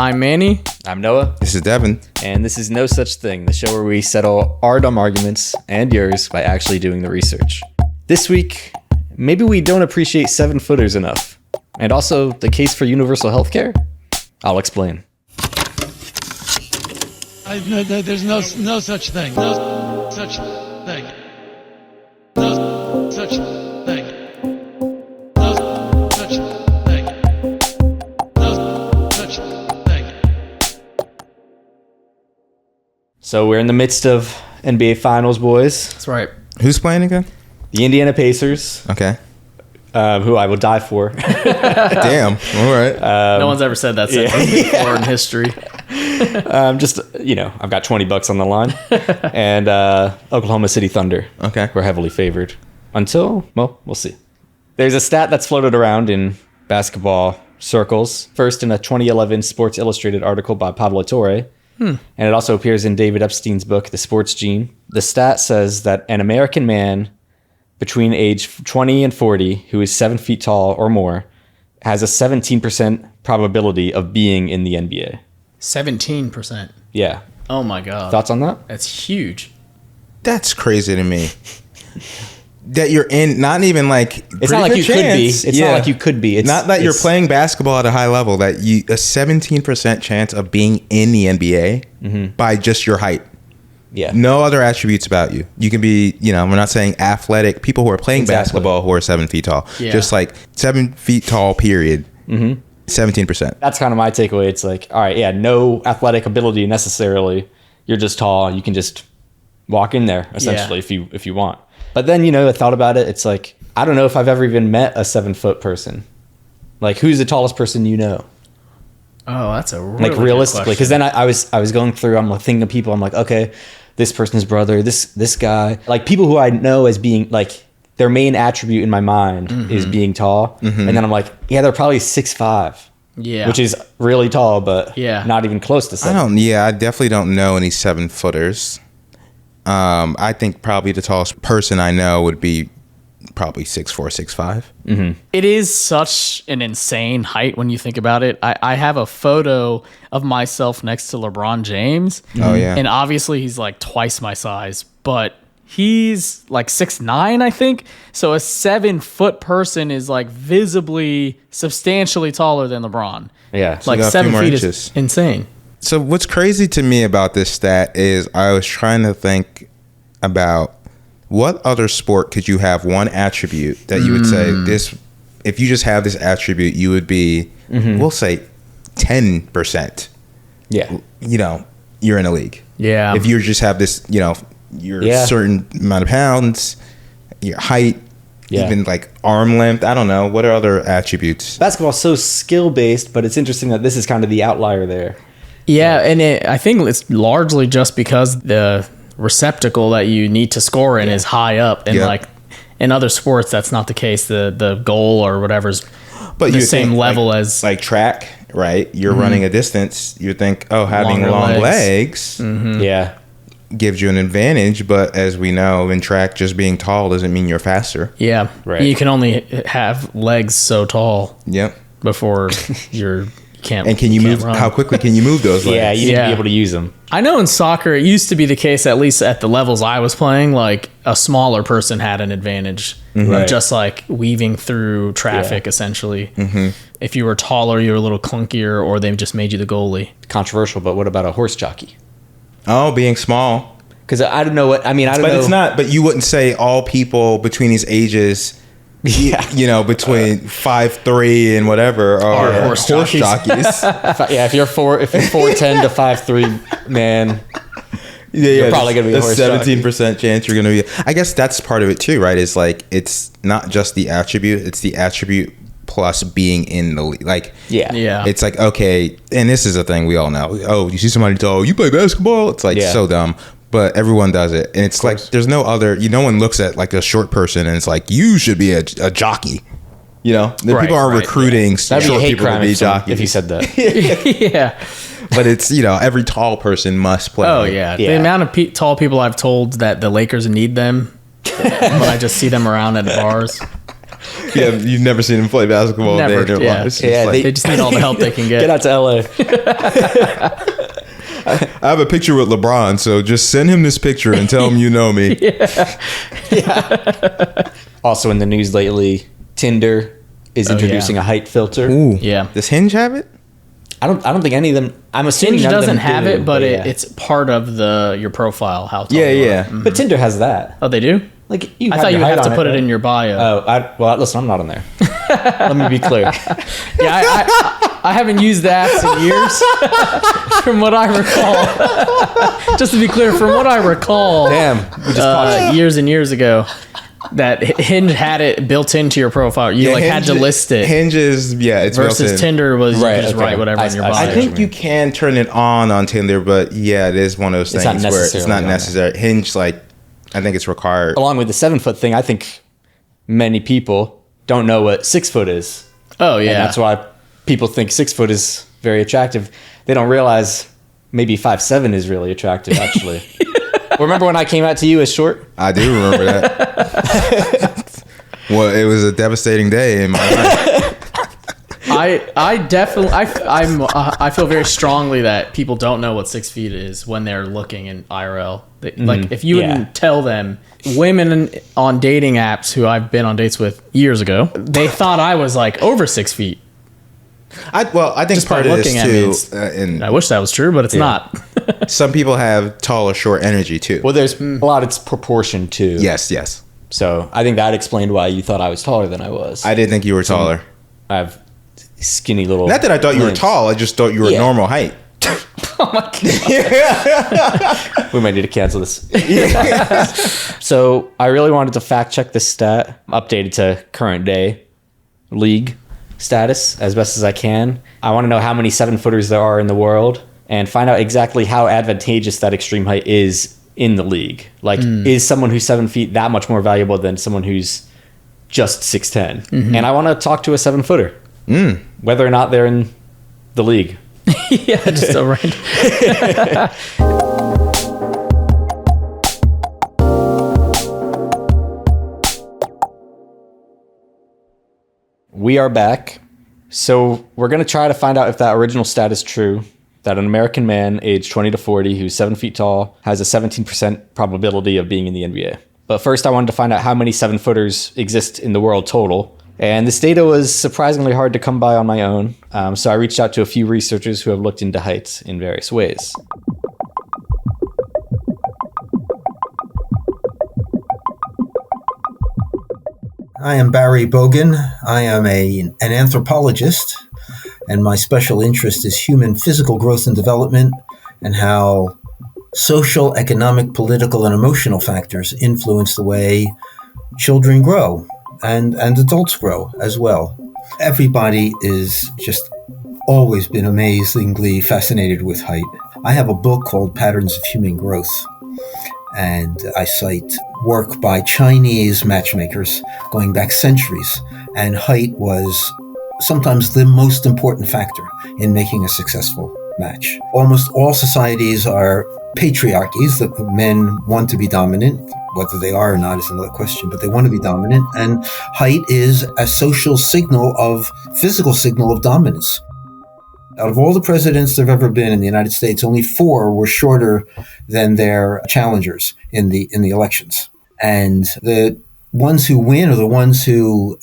I'm Manny. I'm Noah. This is Devin. And this is No Such Thing, the show where we settle our dumb arguments and yours by actually doing the research. This week, maybe we don't appreciate 7-footers enough. And also, the case for universal healthcare? I'll explain. There's no such thing. No such thing. No such thing. No such thing. No such thing. So we're in the midst of NBA Finals, boys. That's right. Who's playing again? The Indiana Pacers, Okay. who I will die for. Damn. All right. No one's ever said that sentence before in history. I've got $20 on the line. And Oklahoma City Thunder. Okay. We're heavily favored. Until, well, we'll see. There's a stat that's floated around in basketball circles. First in a 2011 Sports Illustrated article by Pablo Torre. And it also appears in David Epstein's book, The Sports Gene. The stat says that an American man between age 20 and 40 who is 7 feet tall or more has a 17% probability of being in the NBA. 17%. Yeah. Oh my God. Thoughts on that? That's huge. That's crazy to me. That you're in, not even like. It's not like you could be. It's not like you could be. It's not that you're playing basketball at a high level. That you a 17% chance of being in the NBA by just your height. Yeah. No other attributes about you. You can be, we're not saying athletic. People who are playing basketball who are 7 feet tall. Yeah. Just like 7 feet tall, period. 17%. That's kind of my takeaway. It's like, all right, yeah, no athletic ability necessarily. You're just tall. You can just walk in there essentially if you want. But then, I thought about it. It's like, I don't know if I've ever even met a 7-foot person. Like, who's the tallest person you know? Oh, that's a really Like, realistically. Because then I was going through, I'm like thinking of people. I'm like, okay, this person's brother, this guy. Like, people who I know as being, like, their main attribute in my mind is being tall. And then I'm like, yeah, they're probably 6'5". Yeah. Which is really tall, but Yeah. not even close to 7. I definitely don't know any 7-footers. I think probably the tallest person I know would be probably 6'4", 6'5". It is such an insane height when you think about it. I have a photo of myself next to LeBron James. Oh, yeah. And obviously he's like twice my size, but he's like 6'9", I think. So a 7-foot person is like visibly substantially taller than LeBron. Yeah. Like got a few 7 more feet inches. is insane. So what's crazy to me about this stat is I was trying to think about what other sport could you have one attribute that you would say this, if you just have this attribute, you would be, we'll say 10%. Yeah. You're in a league. Yeah. If you just have this, your certain amount of pounds, your height, even like arm length. I don't know. What are other attributes? Basketball's so skill-based, but it's interesting that this is kind of the outlier there. Yeah, and I think it's largely just because the receptacle that you need to score in is high up, and like in other sports, that's not the case. The goal or whatever's the same level as like track, right? You're running a distance. You think, having long legs Yeah. gives you an advantage, but as we know, in track, just being tall doesn't mean you're faster. Yeah, Right. You can only have legs so tall Yep. before you can't. And can you move? run. How quickly can you move those legs? Yeah, you need to Yeah. be able to use them. I know in soccer it used to be the case, at least at the levels I was playing, like a smaller person had an advantage, Right. just like weaving through traffic essentially. If you were taller, you were a little clunkier, or they just made you the goalie. Controversial, but what about a horse jockey? Oh, being small. Because I don't know what I mean. I don't But know. it's not. But you wouldn't say all people between these ages. Yeah. Between 5'3" and whatever are horse horse jockeys. If you're 4'10" to 5'3", man, You're probably gonna be a horse 17% chance you're gonna be. I guess that's part of it too, right? It's like it's not just the attribute; it's the attribute plus being in the league. Like, Yeah. it's like, okay, and this is a thing we all know. Oh, you see somebody tall, you play basketball? It's like so dumb. But everyone does it, and it's like there's no other. No one looks at like a short person and it's like you should be a jockey. People aren't recruiting That'd be a short hate people to crime be jockeys. if you said that. Yeah. But it's every tall person must play. Oh yeah. The amount of tall people I've told that the Lakers need them when I just see them around at bars. Yeah, you've never seen him play basketball a day in their yeah. lives. It's Yeah, like, They just need all the help they can get. Get out to LA. I have a picture with LeBron, so just send him this picture and tell him you know me. Also in the news lately, Tinder is introducing a height filter. Ooh. Yeah. Does Hinge have it? I don't think any of them. I'm assuming Hinge none of them doesn't have do, it, but yeah. it's part of your profile. How tall Yeah, you are. yeah. But Tinder has that. Oh, they do? Like you I have thought you your would height have to on put it right? in your bio. Well, listen, I'm not on there. Let me be clear. Yeah, I haven't used the apps in years, from what I recall. Just to be clear, from what I recall, Damn, we just years and years ago, that Hinge had it built into your profile. You had to list it. Hinge is, it's built Versus in. Tinder was you Right, could just okay. write whatever in your bio. I think you can turn it on Tinder, but it is one of those It's things not where it's necessarily not on there. necessary. Hinge, I think it's required. along with the 7-foot thing. I think many people don't know what 6 foot is. Oh yeah, And that's why people think 6 foot is very attractive. They don't realize maybe 5'7" is really attractive, actually. Remember when I came out to you as short? I do remember that. Well, it was a devastating day in my life. I definitely I feel very strongly that people don't know what 6 feet is when they're looking in IRL. Like if you wouldn't tell them, women on dating apps who I've been on dates with years ago, they thought I was over 6 feet. I think Just by part of looking this at me, too, and I wish that was true, but it's not. some people have tall or short energy too. Well, there's a lot it's proportion too. Yes. So I think that explained why you thought I was taller than I was. I didn't think you were taller. I have skinny little. Not that I thought you were legs. tall. I just thought you were Yeah. normal height. Oh my God. We might need to cancel this. So I really wanted to fact check this stat, updated to current day league status as best as I can. I want to know how many 7-footers there are in the world and find out exactly how advantageous that extreme height is in the league. Is someone who's 7 feet that much more valuable than someone who's just 6'10"? Mm-hmm. And I want to talk to a 7-footer, whether or not they're in the league. Yeah, just so random. We are back. So we're going to try to find out if that original stat is true, that an American man aged 20 to 40 who's 7 feet tall has a 17% probability of being in the NBA. But first I wanted to find out how many 7-footers exist in the world total. And this data was surprisingly hard to come by on my own. So I reached out to a few researchers who have looked into heights in various ways. I am Barry Bogin. I am an anthropologist, and my special interest is human physical growth and development and how social, economic, political, and emotional factors influence the way children grow and adults grow as well. Everybody is just always been amazingly fascinated with height. I have a book called Patterns of Human Growth, and I cite work by Chinese matchmakers going back centuries, and height was sometimes the most important factor in making a successful match. Almost all societies are patriarchies, that men want to be dominant. Whether they are or not is another question, but they want to be dominant, and height is a social signal physical signal of dominance. Out of all the presidents there have ever been in the United States, only 4 were shorter than their challengers in the elections. And the ones who win are the ones who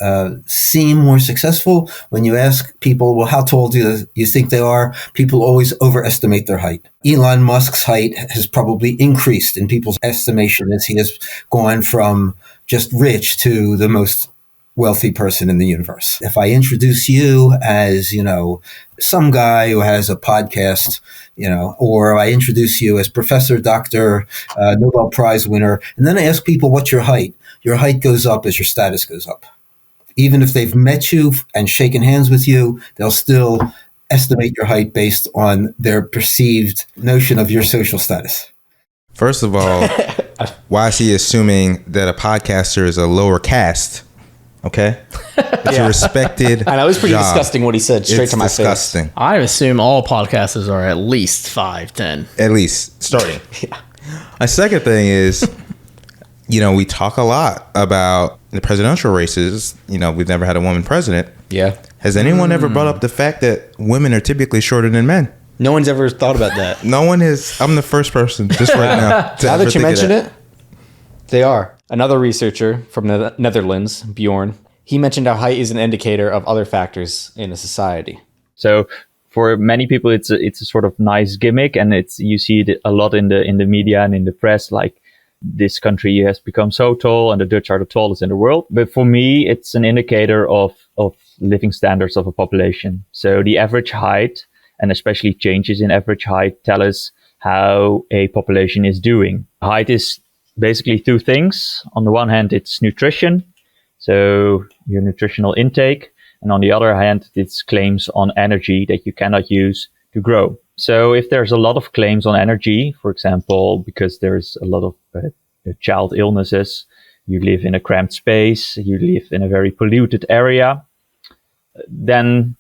seem more successful. When you ask people, well, how tall do you think they are? People always overestimate their height. Elon Musk's height has probably increased in people's estimation as he has gone from just rich to the most wealthy person in the universe. If I introduce you as, some guy who has a podcast, or I introduce you as Professor, Doctor, Nobel Prize winner, and then I ask people, what's your height goes up as your status goes up. Even if they've met you and shaken hands with you, they'll still estimate your height based on their perceived notion of your social status. First of all, why is he assuming that a podcaster is a lower caste? Okay, it's a respected. I know, it was pretty job. disgusting what he said straight It's to my disgusting. face. I assume all podcasters are at least 5'10". At least starting. A second thing is, we talk a lot about the presidential races. We've never had a woman president. Yeah. Has anyone ever brought up the fact that women are typically shorter than men? No one's ever thought about that. No one is. I'm the first person just right now. Now that you mention it, they are. Another researcher from the Netherlands, Björn, he mentioned how height is an indicator of other factors in a society. So for many people, it's a sort of nice gimmick, and you see it a lot in the media and in the press, like this country has become so tall and the Dutch are the tallest in the world. But for me, it's an indicator of living standards of a population. So the average height, and especially changes in average height, tell us how a population is doing. Height is basically two things. On the one hand, it's nutrition, so your nutritional intake. And on the other hand, it's claims on energy that you cannot use to grow. So if there's a lot of claims on energy, for example, because there's a lot of child illnesses, you live in a cramped space, you live in a very polluted area, then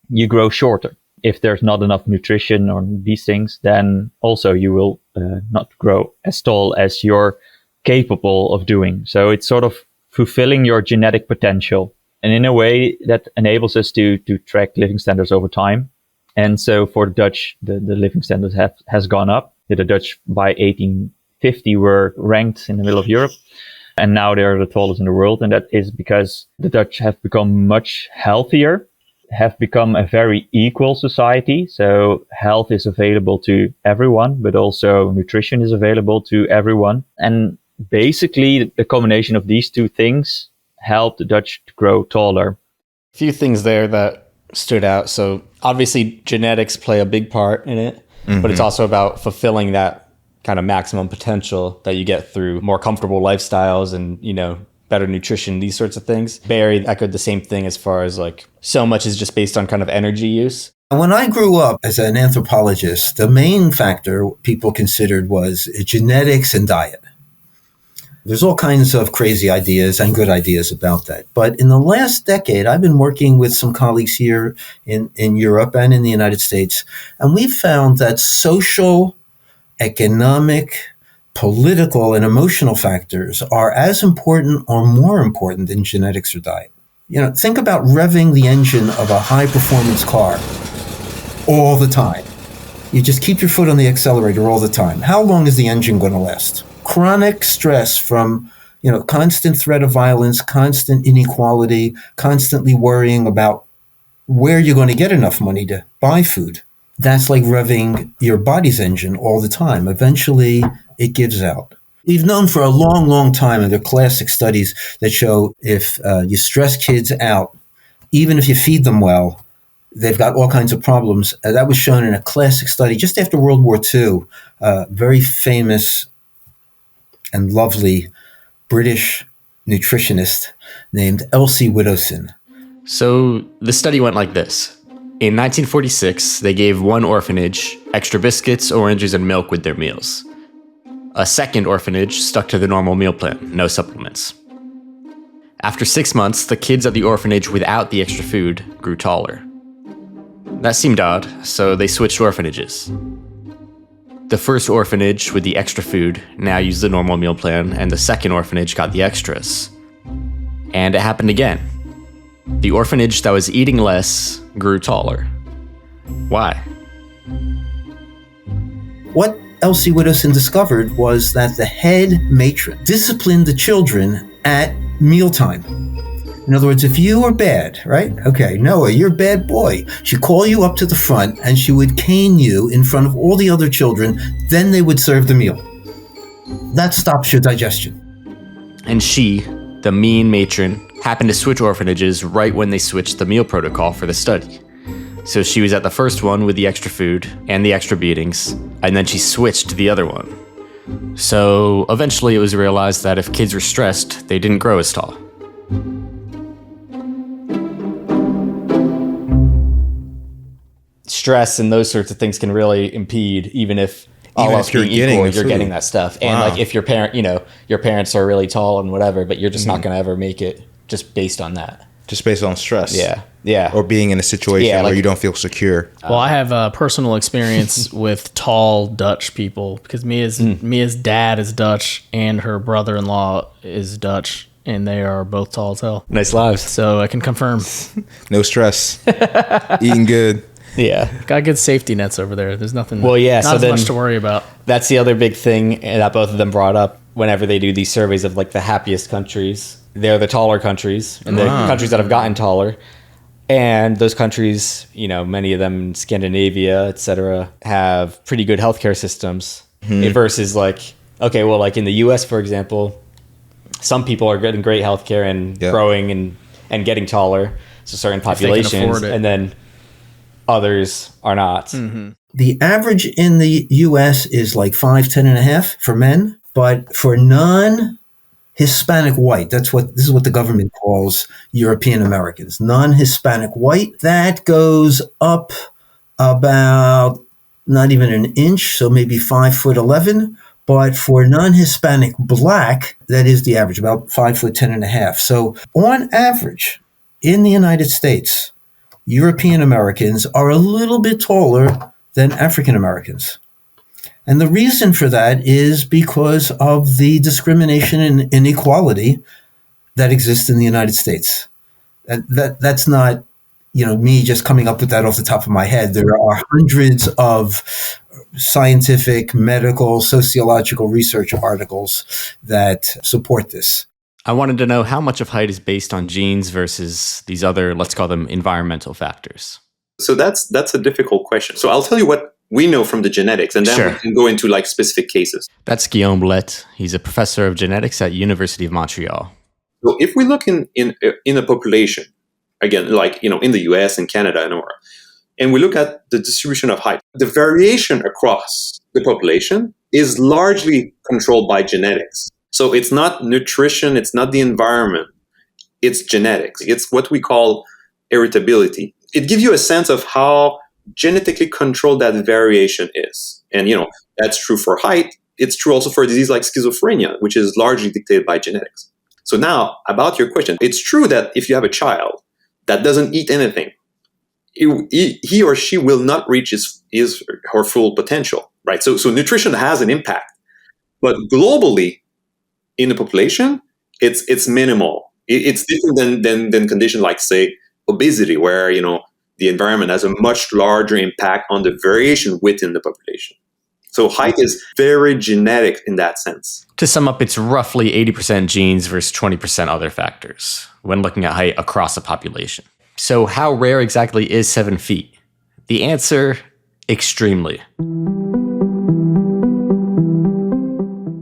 you grow shorter. If there's not enough nutrition or these things, then also you will not grow as tall as you're capable of doing. So it's sort of fulfilling your genetic potential. And in a way that enables us to track living standards over time. And so for the Dutch, the living standards has gone up. The Dutch by 1850 were ranked in the middle of Europe. And now they're the tallest in the world. And that is because the Dutch have become much healthier, have become a very equal society. So health is available to everyone, but also nutrition is available to everyone. And basically the combination of these two things helped the Dutch to grow taller. A few things there that stood out. So obviously genetics play a big part in it, but it's also about fulfilling that kind of maximum potential that you get through more comfortable lifestyles and, better nutrition, these sorts of things. Barry echoed the same thing as far as so much is just based on kind of energy use. When I grew up as an anthropologist, the main factor people considered was genetics and diet. There's all kinds of crazy ideas and good ideas about that. But in the last decade, I've been working with some colleagues here in Europe and in the United States, and we've found that social, economic, political, and emotional factors are as important or more important than genetics or diet. Think about revving the engine of a high-performance car all the time. You just keep your foot on the accelerator all the time. How long is the engine going to last? Chronic stress from, constant threat of violence, constant inequality, constantly worrying about where you're going to get enough money to buy food. That's like revving your body's engine all the time. Eventually, it gives out. We've known for a long, long time, and there are classic studies that show if you stress kids out, even if you feed them well, they've got all kinds of problems. That was shown in a classic study just after World War II. Very famous and lovely British nutritionist named Elsie Widdowson. So the study went like this. In 1946, they gave one orphanage extra biscuits, oranges, and milk with their meals. A second orphanage stuck to the normal meal plan, no supplements. After 6 months, the kids at the orphanage without the extra food grew taller. That seemed odd, so they switched orphanages. The first orphanage with the extra food now used the normal meal plan, and the second orphanage got the extras. And it happened again. The orphanage that was eating less grew taller. Why? What Elsie Widdowson discovered was that the head matron disciplined the children at mealtime. In other words, if you were bad, right? Okay, Noah, you're a bad boy. She'd call you up to the front and she would cane you in front of all the other children. Then they would serve the meal. That stops your digestion. And she, the mean matron, happened to switch orphanages right when they switched the meal protocol for the study. So she was at the first one with the extra food and the extra beatings, and then she switched to the other one. So eventually it was realized that if kids were stressed, they didn't grow as tall. Stress and those sorts of things can really impede, even if all else being equal, you're getting that stuff. And if your parents are really tall and whatever, but you're just not going to ever make it just based on that. Just based on stress. Yeah. Yeah. Or being in a situation Yeah, where like- you don't feel secure. Well, I have a personal experience with tall Dutch people because Mia's dad is Dutch and her brother-in-law is Dutch, and they are both tall as hell. Nice lives. So I can confirm. No stress. Eating good. Yeah. Got good safety nets over there. There's nothing. Well, yeah, not so as then- much to worry about. That's the other big thing that both of them brought up whenever they do these surveys of like the happiest countries. They're the taller countries and the countries that have gotten taller. And those countries, you know, many of them in Scandinavia, et cetera, have pretty good healthcare systems versus like, okay, well, like in the US, for example, some people are getting great healthcare and growing and getting taller. So certain populations, afford it. and then others are not. The average in the U.S. is like 5'10.5" for men, but for non-Hispanic white, this is what the government calls European Americans, non-Hispanic white, that goes up about not even an inch, so maybe 5'11". But for non-Hispanic black, that is the average, about 5'10.5". So on average, in the United States, European Americans are a little bit taller than African Americans. And the reason for that is because of the discrimination and inequality that exists in the United States. That's not, me just coming up with that off the top of my head. There are hundreds of scientific, medical, sociological research articles that support this. I wanted to know how much of height is based on genes versus these other, let's call them environmental factors. So that's a difficult question. So I'll tell you what we know from the genetics, and then we can go into like specific cases. That's Guillaume Lettre. He's a professor of genetics at University of Montreal. So if we look in a population, again, like, in the US and Canada and we look at the distribution of height, the variation across the population is largely controlled by genetics. So it's not nutrition, it's not the environment, it's genetics. It's what we call heritability. It gives you a sense of how genetically controlled that variation is. And, that's true for height. It's true also for a disease like schizophrenia, which is largely dictated by genetics. So now, about your question, it's true that if you have a child that doesn't eat anything, he or she will not reach his her full potential, right? So nutrition has an impact. But globally, in the population, it's minimal. It's different than conditions like, say, obesity, where, the environment has a much larger impact on the variation within the population. So height is very genetic in that sense. To sum up, it's roughly 80% genes versus 20% other factors when looking at height across a population. So how rare exactly is 7 feet? The answer, extremely.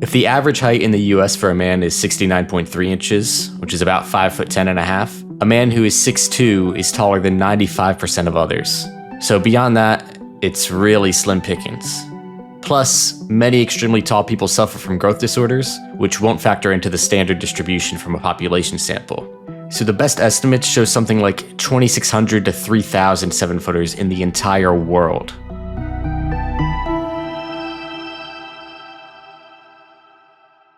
If the average height in the US for a man is 69.3 inches, which is about 5'10.5", a man who is 6'2" is taller than 95% of others. So beyond that, it's really slim pickings. Plus, many extremely tall people suffer from growth disorders, which won't factor into the standard distribution from a population sample. So the best estimates show something like 2,600 to 3,000 7-footers in the entire world.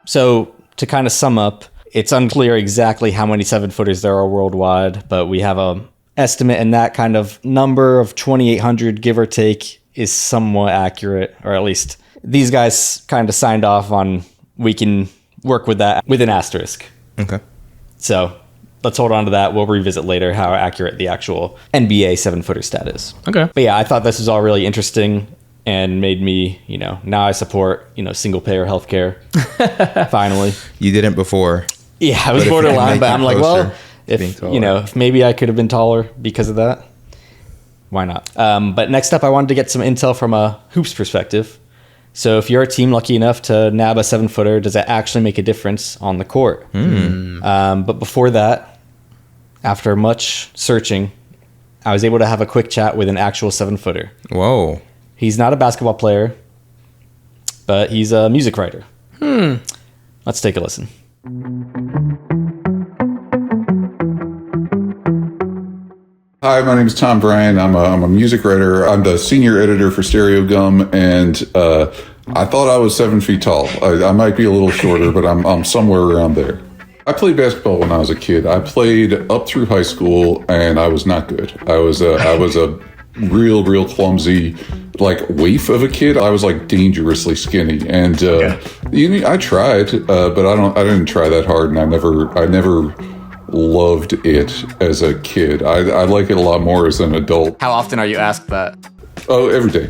So to kind of sum up, it's unclear exactly how many 7-footers there are worldwide, but we have an estimate, and that kind of number of 2,800, give or take, is somewhat accurate, or at least these guys kind of signed off on we can work with that with an asterisk. Okay. So let's hold on to that. We'll revisit later how accurate the actual NBA 7-footer stat is. Okay. But yeah, I thought this was all really interesting and made me, now I support, single payer healthcare. Finally. You didn't before. Yeah, I was borderline, but I'm like, well, if maybe I could have been taller because of that, why not? But next up, I wanted to get some intel from a hoops perspective. So if you're a team lucky enough to nab a 7-footer, does that actually make a difference on the court? But before that, after much searching, I was able to have a quick chat with an actual 7-footer. Whoa. He's not a basketball player, but he's a music writer. Let's take a listen. Hi, my name is Tom Breihan. I'm a music writer. I'm the senior editor for Stereogum, and I thought I was 7 feet tall. I might be a little shorter, but I'm somewhere around there. I played basketball when I was a kid. I played up through high school, and I was not good. I was a real clumsy, like, waif of a kid. I was like dangerously skinny, and I tried, but I didn't try that hard, and I never loved it as a kid. I like it a lot more as an adult. How often are you asked that? Oh, every day.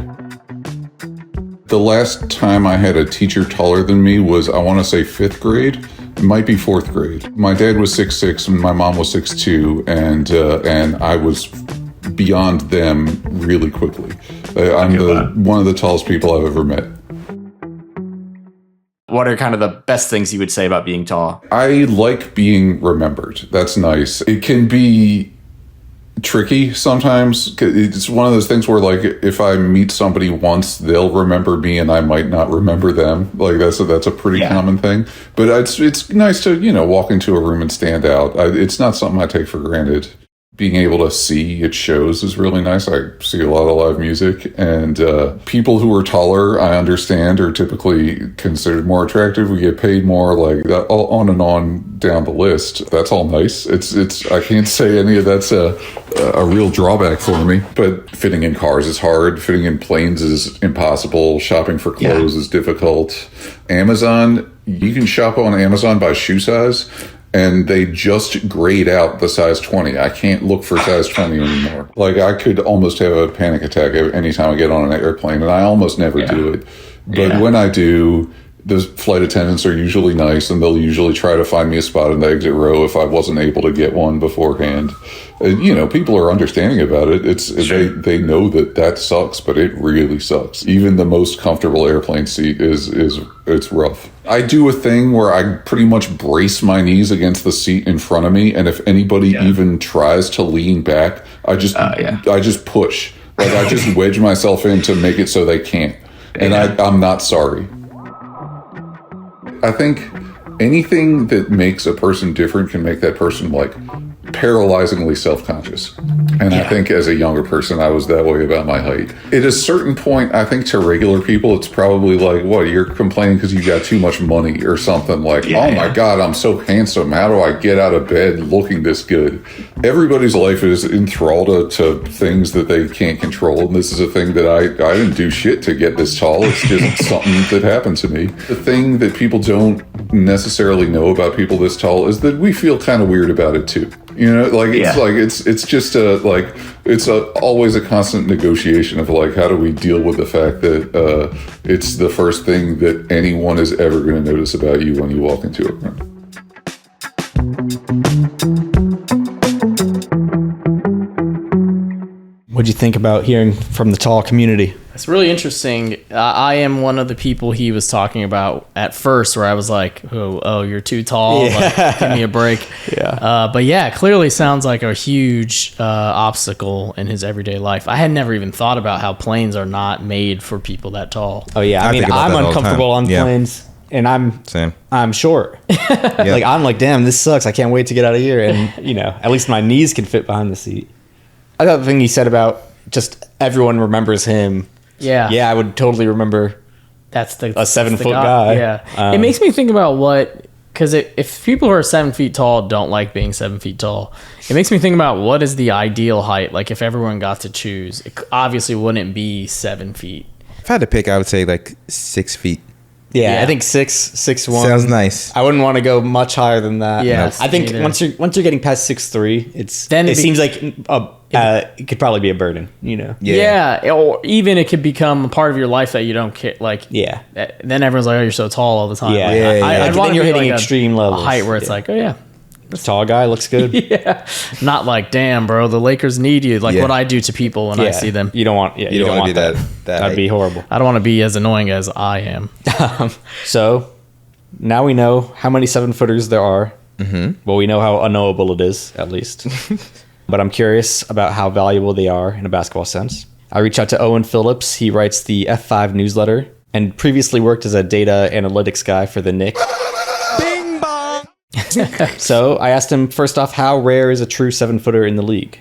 The last time I had a teacher taller than me was, I want to say 5th grade. It might be 4th grade. My dad was 6'6", and my mom was 6'2", and I was beyond them really quickly. I'm one of the tallest people I've ever met. What are kind of the best things you would say about being tall? I like being remembered. That's nice. It can be tricky sometimes. It's one of those things where, like, if I meet somebody once, they'll remember me and I might not remember them. Like, that's a pretty common thing. But it's nice to, walk into a room and stand out. It's not something I take for granted. Being able to see at shows is really nice. I see a lot of live music, and people who are taller, I understand, are typically considered more attractive. We get paid more, like that, on and on down the list. That's all nice. It's. I can't say any of that's a real drawback for me. But fitting in cars is hard. Fitting in planes is impossible. Shopping for clothes is difficult. Amazon, you can shop on Amazon by shoe size, and they just grade out the size 20. I can't look for size 20 anymore. Like, I could almost have a panic attack anytime I get on an airplane, and I almost never do it. But when I do, the flight attendants are usually nice, and they'll usually try to find me a spot in the exit row if I wasn't able to get one beforehand. People are understanding about it. They know that sucks, but it really sucks. Even the most comfortable airplane seat it's rough. I do a thing where I pretty much brace my knees against the seat in front of me, and if anybody even tries to lean back, I just push. Like, I just wedge myself in to make it so they can't. And I'm not sorry. I think anything that makes a person different can make that person, like, paralyzingly self-conscious. And I think as a younger person, I was that way about my height. At a certain point, I think to regular people, it's probably like, what, you're complaining because you got too much money or something, like, my God, I'm so handsome. How do I get out of bed looking this good? Everybody's life is enthralled to things that they can't control. And this is a thing that I didn't do shit to get this tall. It's just something that happened to me. The thing that people don't necessarily know about people this tall is that we feel kind of weird about it too. It's just always a constant negotiation of, like, how do we deal with the fact that it's the first thing that anyone is ever going to notice about you when you walk into a room. What'd you think about hearing from the tall community? It's really interesting. I am one of the people he was talking about at first, where I was like, oh, you're too tall. Like, give me a break. But yeah, clearly sounds like a huge obstacle in his everyday life. I had never even thought about how planes are not made for people that tall. Oh yeah, I mean, I'm uncomfortable on planes, and I'm short. Like, I'm like, damn, this sucks. I can't wait to get out of here. And at least my knees can fit behind the seat. I thought the thing he said about just everyone remembers him. Yeah, I would totally remember. That's a 7-foot guy. Yeah, it makes me think about because if people who are 7 feet tall don't like being 7 feet tall, it makes me think about what is the ideal height. Like, if everyone got to choose, it obviously wouldn't be 7 feet. If I had to pick, I would say like 6 feet. Yeah, I think 6'1". Sounds nice. I wouldn't want to go much higher than that. Yeah, I think once you're getting past 6'3", it seems like it could probably be a burden. Yeah, or even it could become a part of your life that you don't care. Like, then everyone's like, oh, you're so tall all the time. I'd want you're hitting extreme levels. A height where it's like, oh yeah, this tall guy looks good. Not like, damn, bro, the Lakers need you. Like what I do to people when I see them. You don't want. Yeah, you don't want that. That'd be horrible. I don't want to be as annoying as I am. So now we know how many 7-footers there are. Mm-hmm. Well, we know how unknowable it is, at least. But I'm curious about how valuable they are in a basketball sense. I reached out to Owen Phillips. He writes the F5 newsletter and previously worked as a data analytics guy for the Knicks. Bing bong! So I asked him, first off, how rare is a true 7-footer in the league?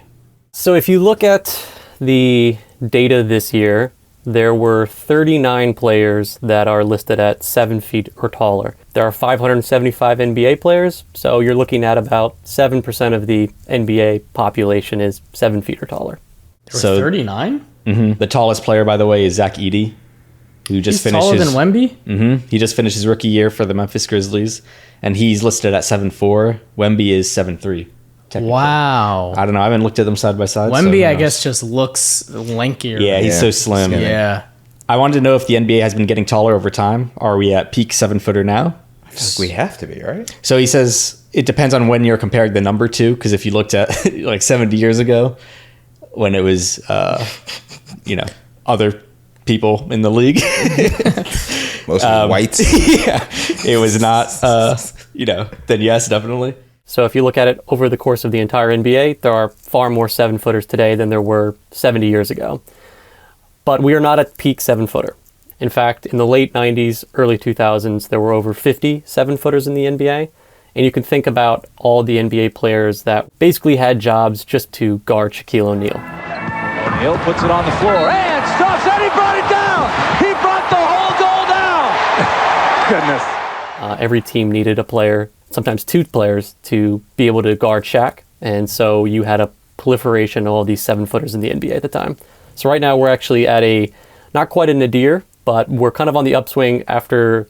So if you look at the data this year, there were 39 players that are listed at 7 feet or taller. There are 575 NBA players, so you're looking at about 7% of the NBA population is 7 feet or taller. There were 39? The tallest player, by the way, is Zach Edey, who just finished taller than Wemby? He just finished his rookie year for the Memphis Grizzlies, and he's listed at 7'4". Wemby is 7'3". Wow. I don't know. I haven't looked at them side by side. Wemby, I guess, just looks lankier. Yeah, he's so slim. Yeah. I wanted to know if the NBA has been getting taller over time. Are we at peak 7-footer now? I feel like we have to be, right? So he says it depends on when you're comparing the number to, because if you looked at like 70 years ago, when it was, other people in the league. Mostly whites. Yeah, it was not, then yes, definitely. So if you look at it over the course of the entire NBA, there are far more 7-footers today than there were 70 years ago. But we are not at peak 7-footer. In fact, in the late 90s, early 2000s, there were over 50 7-footers in the NBA. And you can think about all the NBA players that basically had jobs just to guard Shaquille O'Neal. O'Neal puts it on the floor and stops, and he brought it down! He brought the whole goal down! Goodness. Every team needed a player, sometimes two players, to be able to guard Shaq. And so you had a proliferation of all these 7-footers in the NBA at the time. So right now we're actually at not quite a nadir, but we're kind of on the upswing after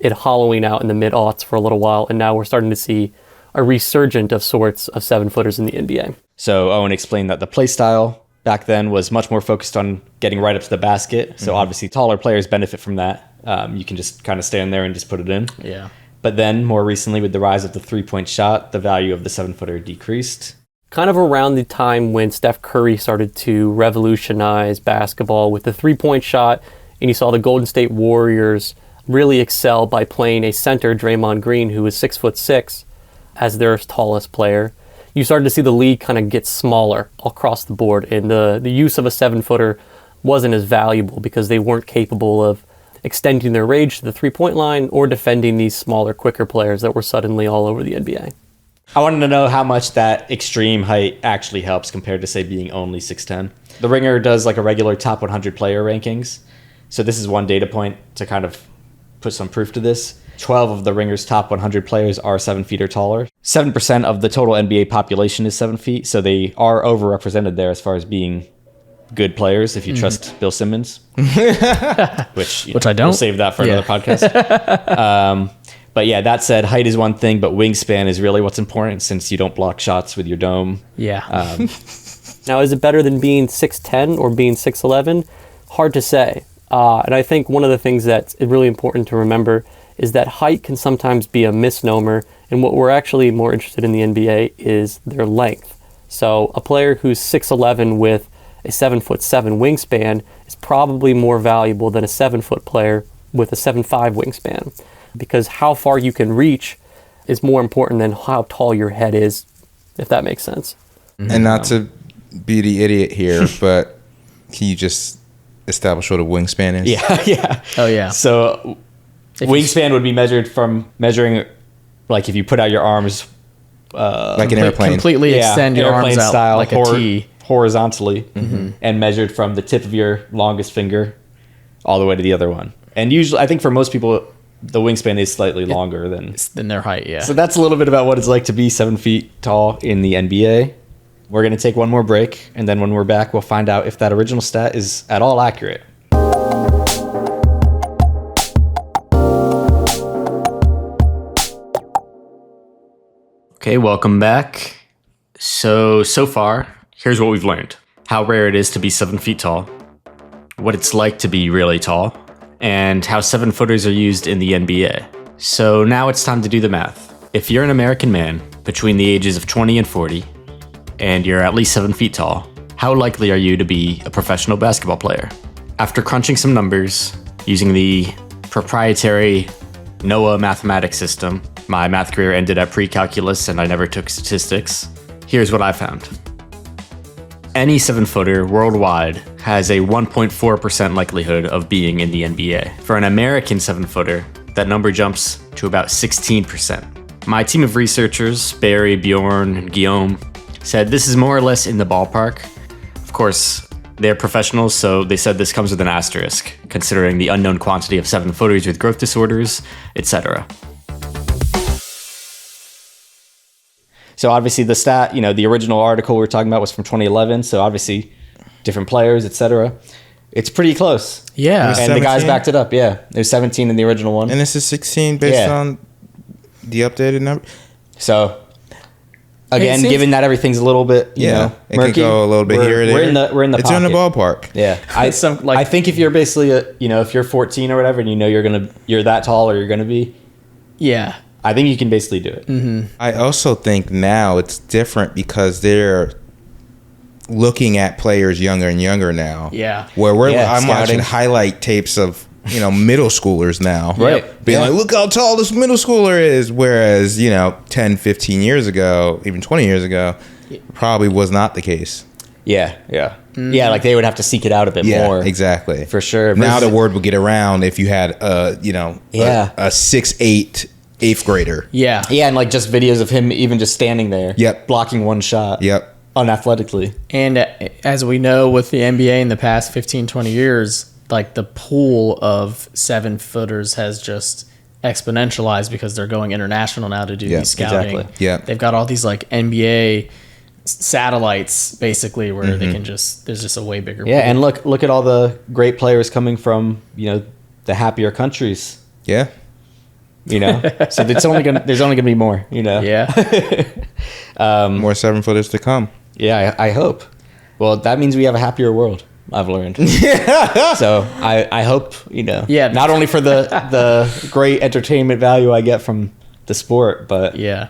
it hollowing out in the mid-aughts for a little while. And now we're starting to see a resurgent of sorts of 7-footers in the NBA. So Owen explained that the play style back then was much more focused on getting right up to the basket. So obviously taller players benefit from that. You can just kind of stand there and just put it in. Yeah. But then more recently with the rise of the 3-point shot, the value of the 7-footer decreased. Kind of around the time when Steph Curry started to revolutionize basketball with the 3-point shot, and you saw the Golden State Warriors really excel by playing a center, Draymond Green, who was 6'6", as their tallest player. You started to see the league kind of get smaller across the board, and the use of a 7-footer wasn't as valuable because they weren't capable of extending their range to the 3-point line or defending these smaller, quicker players that were suddenly all over the NBA. I wanted to know how much that extreme height actually helps compared to, say, being only 6'10". The Ringer does like a regular top 100 player rankings. So this is one data point to kind of put some proof to this. 12 of the Ringer's top 100 players are 7 feet or taller. 7% of the total NBA population is 7 feet, so they are overrepresented there as far as being good players, if you trust Bill Simmons. which I don't. We'll save that for another podcast. But yeah, that said, height is one thing, but wingspan is really what's important since you don't block shots with your dome. Yeah. Now, is it better than being 6'10" or being 6'11"? Hard to say. And I think one of the things that's really important to remember is that height can sometimes be a misnomer, and what we're actually more interested in the NBA is their length. So a player who's 6'11" with a 7'7" wingspan is probably more valuable than a 7-foot player with a 7'5" wingspan, because how far you can reach is more important than how tall your head is, if that makes sense. And not to be the idiot here, but can you just establish what a wingspan is? Yeah. Oh, yeah. So wingspan would be measuring, like if you put out your arms, like an airplane, completely extend your arms out style, like a T, horizontally, and measured from the tip of your longest finger all the way to the other one. And usually, I think for most people, the wingspan is slightly longer than their height. Yeah. So that's a little bit about what it's like to be 7 feet tall in the NBA. We're going to take one more break, and then when we're back, we'll find out if that original stat is at all accurate. Okay, welcome back. So far, here's what we've learned. How rare it is to be 7 feet tall, what it's like to be really tall, and how 7-footers are used in the NBA. So now it's time to do the math. If you're an American man between the ages of 20 and 40, and you're at least 7 feet tall, how likely are you to be a professional basketball player? After crunching some numbers, using the proprietary NOAA mathematics system, my math career ended at pre-calculus and I never took statistics. Here's what I found. Any 7-footer worldwide has a 1.4% likelihood of being in the NBA. For an American 7-footer, that number jumps to about 16%. My team of researchers, Barry, Björn, and Guillaume, said this is more or less in the ballpark. Of course, They're professionals, so they said this comes with an asterisk, considering the unknown quantity of 7-footers with growth disorders, etc. So obviously the stat, the original article we were talking about was from 2011, so obviously different players, etc. It's pretty close. Yeah. And the guys backed it up, yeah. There's 17 in the original one. And this is 16 based on the updated number? So, again, given that everything's a little bit, you know, it murky, can go a little bit here or there. We're in the It's pocket. in the ballpark. Yeah. I think if you're basically, if you're 14 or whatever, and you're that tall or you're going to be. Yeah. I think you can basically do it. Mm-hmm. I also think now it's different because they're looking at players younger and younger now. Yeah. Where I'm scouting. watching highlight tapes of, middle schoolers now. Right. Being like, look how tall this middle schooler is. Whereas, 10, 15 years ago, even 20 years ago, probably was not the case. Yeah. Yeah. Yeah, like they would have to seek it out a bit more. Exactly. For sure. Now the word would get around if you had, a 6'8" 8th grader. Yeah. Yeah, and like just videos of him even just standing there. Yep. Blocking one shot. Yep. Unathletically. And as we know with the NBA in the past 15, 20 years, like the pool of 7-footers has just exponentialized because they're going international now to do these scouting. Exactly. Yeah. They've got all these like NBA satellites basically where they can there's just a way bigger pool. Yeah, and look at all the great players coming from, the happier countries. Yeah. So there's only gonna be more, Yeah. More 7-footers to come. Yeah, I hope. Well, that means we have a happier world, I've learned. So I hope, Yeah. not only for the great entertainment value I get from the sport, but Yeah.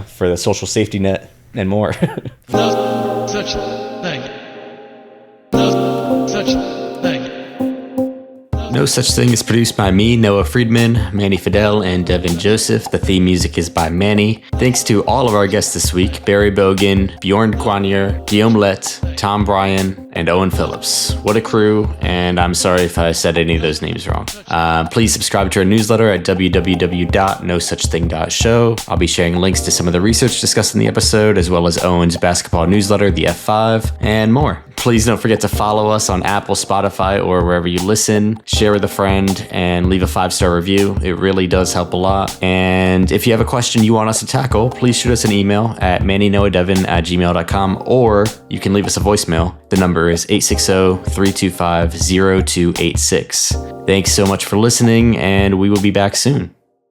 For the social safety net and more. No such thing. No such thing. No Such Thing is produced by me, Noah Friedman, Manny Fidel, and Devin Joseph. The theme music is by Manny. Thanks to all of our guests this week, Barry Bogin, Björn Quanjer, Guillaume Lettre, Tom Breihan, and Owen Phillips. What a crew, and I'm sorry if I said any of those names wrong. Please subscribe to our newsletter at www.nosuchthing.show. I'll be sharing links to some of the research discussed in the episode, as well as Owen's basketball newsletter, the F5, and more. Please don't forget to follow us on Apple, Spotify, or wherever you listen. Share with a friend and leave a 5-star review. It really does help a lot. And if you have a question you want us to tackle, please shoot us an email at mannynoahdevin@gmail.com, or you can leave us a voicemail. The number is 860-325-0286. Thanks so much for listening, and we will be back soon.